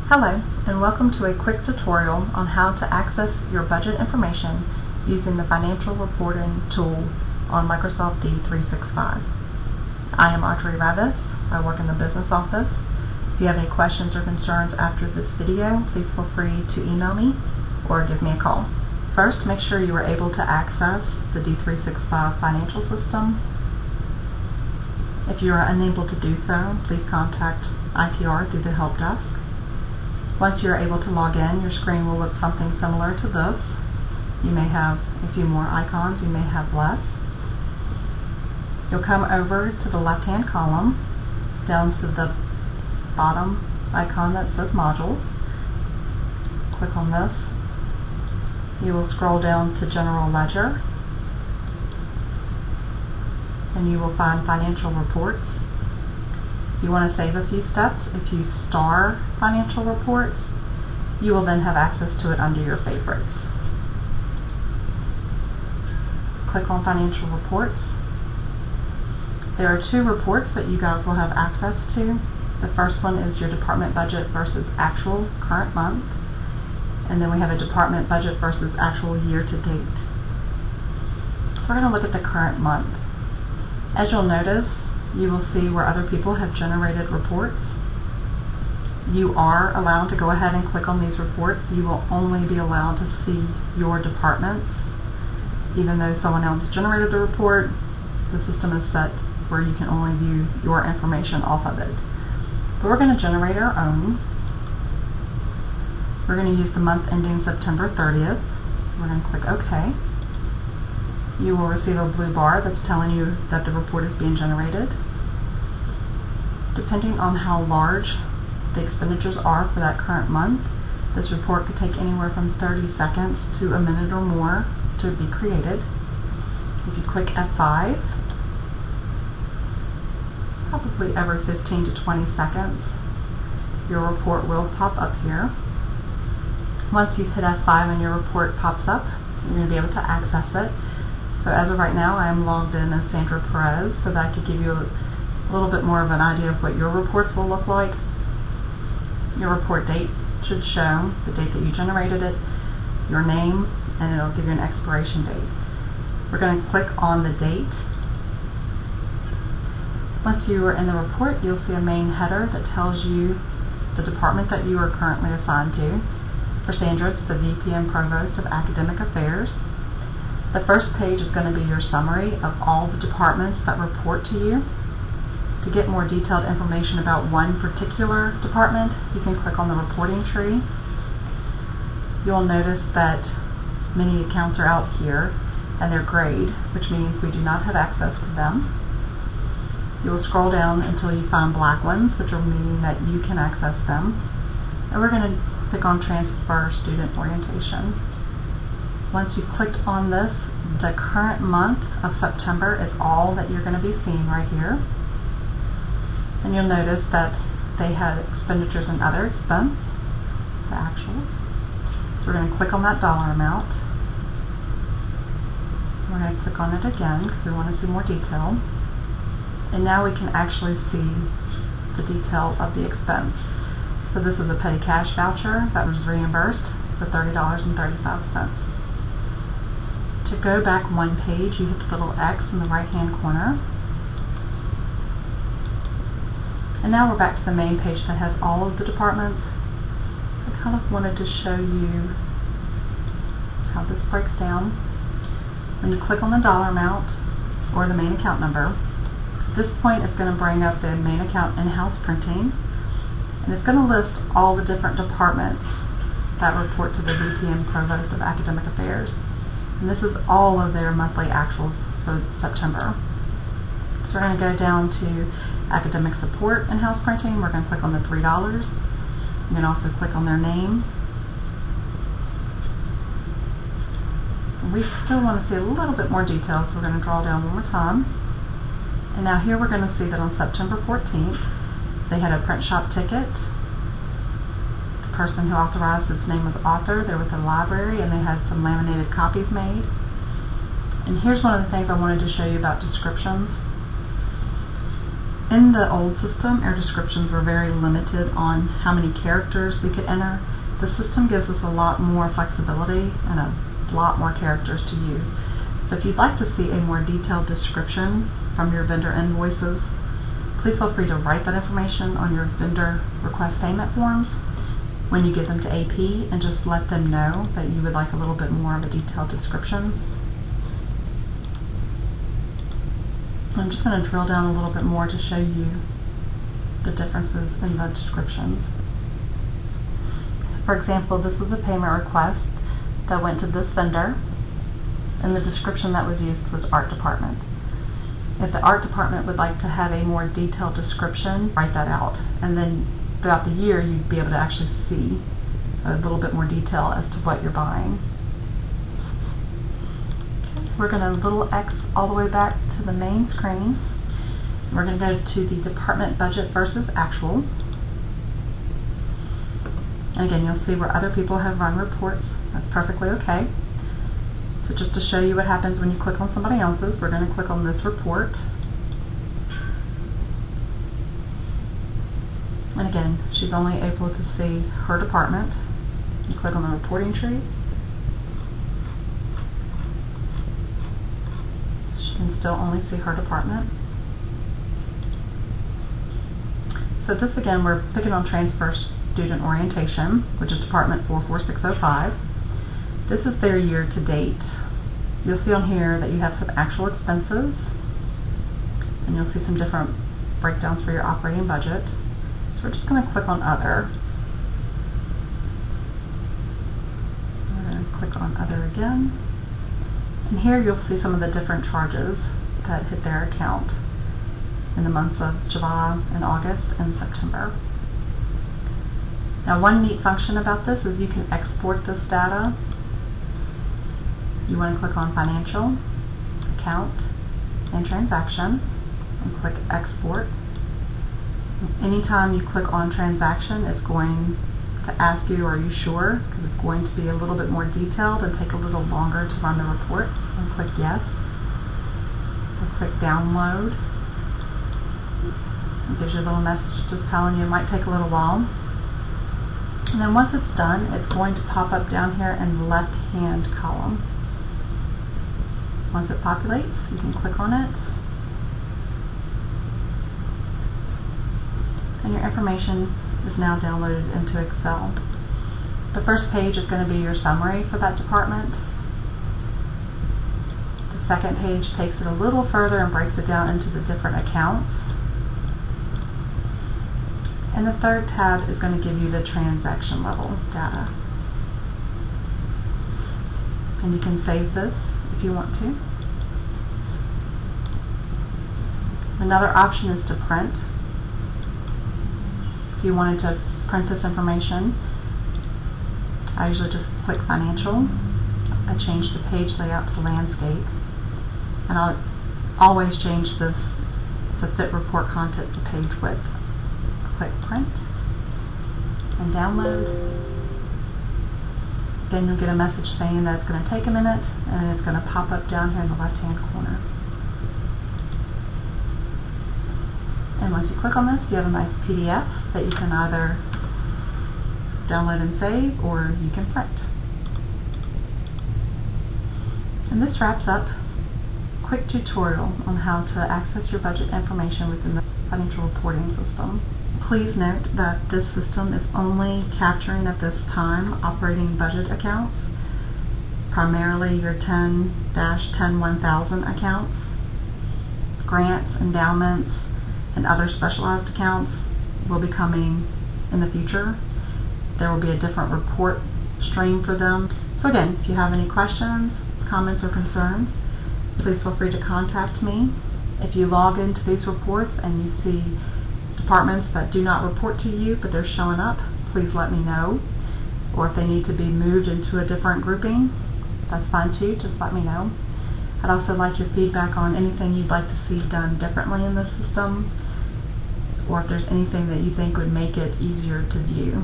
Hello, and welcome to a quick tutorial on how to access your budget information using the financial reporting tool on Microsoft D365. I am Audrey Ravis. I work in the business office. If you have any questions or concerns after this video, please feel free to email me or give me a call. First, make sure you are able to access the D365 financial system. If you are unable to do so, please contact ITR through the help desk. Once you are able to log in, your screen will look something similar to this. You may have a few more icons, you may have less. You'll come over to the left-hand column, down to the bottom icon that says Modules. Click on this. You will scroll down to General Ledger, and you will find Financial Reports. If you want to save a few steps, if you star Financial Reports, you will then have access to it under your favorites. Click on Financial Reports. There are two reports that you guys will have access to. The first one is your department budget versus actual current month, and then we have a department budget versus actual year to date. So we're going to look at the current month. As you'll notice, you will see where other people have generated reports. You are allowed to go ahead and click on these reports. You will only be allowed to see your departments. Even though someone else generated the report, the system is set where you can only view your information off of it. But we're going to generate our own. We're going to use the month ending September 30th. We're going to click OK. You will receive a blue bar that's telling you that the report is being generated. Depending on how large the expenditures are for that current month, this report could take anywhere from 30 seconds to a minute or more to be created. If you click F5, probably every 15 to 20 seconds, your report will pop up here. Once you've hit F5 and your report pops up, you're going to be able to access it. So as of right now, I am logged in as Sandra Perez, so that I could give you a little bit more of an idea of what your reports will look like. Your report date should show the date that you generated it, your name, and it'll give you an expiration date. We're going to click on the date. Once you are in the report, you'll see a main header that tells you the department that you are currently assigned to. For Sandra, it's the VP and Provost of Academic Affairs. The first page is going to be your summary of all the departments that report to you. To get more detailed information about one particular department, you can click on the reporting tree. You'll notice that many accounts are out here and they're grayed, which means we do not have access to them. You will scroll down until you find black ones, which will mean that you can access them. And we're going to click on Transfer Student Orientation. Once you've clicked on this, the current month of September is all that you're going to be seeing right here. And you'll notice that they had expenditures and other expense, the actuals. So we're going to click on that dollar amount. We're going to click on it again because we want to see more detail. And now we can actually see the detail of the expense. So this was a petty cash voucher that was reimbursed for $30.35. To go back one page, you hit the little X in the right-hand corner. And now we're back to the main page that has all of the departments. So I kind of wanted to show you how this breaks down. When you click on the dollar amount or the main account number, at this point it's going to bring up the main account in-house printing, and it's going to list all the different departments that report to the VP and Provost of Academic Affairs. And this is all of their monthly actuals for September. So we're going to go down to Academic Support in-house printing. We're going to click on the $3. You can also click on their name. We still want to see a little bit more detail, so we're going to draw down one more time. And now here we're going to see that on September 14th, they had a print shop ticket. The person who authorized its name was Author. They're with the library, and they had some laminated copies made. And here's one of the things I wanted to show you about descriptions. In the old system, our descriptions were very limited on how many characters we could enter. The system gives us a lot more flexibility and a lot more characters to use. So if you'd like to see a more detailed description from your vendor invoices, please feel free to write that information on your vendor request payment forms when you give them to AP, and just let them know that you would like a little bit more of a detailed description. I'm just going to drill down a little bit more to show you the differences in the descriptions. So for example, this was a payment request that went to this vendor, and the description that was used was art department. If the art department would like to have a more detailed description, write that out, and then throughout the year you'd be able to actually see a little bit more detail as to what you're buying. Okay, so we're going to little X all the way back to the main screen. We're going to go to the department budget versus actual. And again, you'll see where other people have run reports. That's perfectly okay. So just to show you what happens when you click on somebody else's, we're going to click on this report. And again, she's only able to see her department. You click on the reporting tree. She can still only see her department. So this again, we're picking on transfer student orientation, which is department 44605. This is their year to date. You'll see on here that you have some actual expenses, and you'll see some different breakdowns for your operating budget. So we're just going to click on other. We're going to click on other again. And here you'll see some of the different charges that hit their account in the months of July and August and September. Now, one neat function about this is you can export this data. You want to click on Financial, Account, and Transaction, and click Export. Anytime you click on Transaction, it's going to ask you, are you sure? Because it's going to be a little bit more detailed and take a little longer to run the reports. And click Yes. And click Download. It gives you a little message just telling you it might take a little while. And then once it's done, it's going to pop up down here in the left-hand column. Once it populates, you can click on it, and your information is now downloaded into Excel. The first page is going to be your summary for that department. The second page takes it a little further and breaks it down into the different accounts. And the third tab is going to give you the transaction level data. And you can save this if you want to. Another option is to print. If you wanted to print this information, I usually just click Financial. I change the page layout to landscape, and I'll always change this to fit report content to page width. Click Print and Download. Then you'll get a message saying that it's going to take a minute, and it's going to pop up down here in the left-hand corner. And once you click on this, you have a nice PDF that you can either download and save, or you can print. And this wraps up a quick tutorial on how to access your budget information within the financial reporting system. Please note that this system is only capturing at this time operating budget accounts, primarily your 10-10-1000 accounts. Grants, endowments, and other specialized accounts will be coming in the future. There will be a different report stream for them. So again, if you have any questions, comments, or concerns, please feel free to contact me. If you log into these reports and you see departments that do not report to you but they're showing up, please let me know. Or if they need to be moved into a different grouping, that's fine too, just let me know. I'd also like your feedback on anything you'd like to see done differently in this system, or if there's anything that you think would make it easier to view.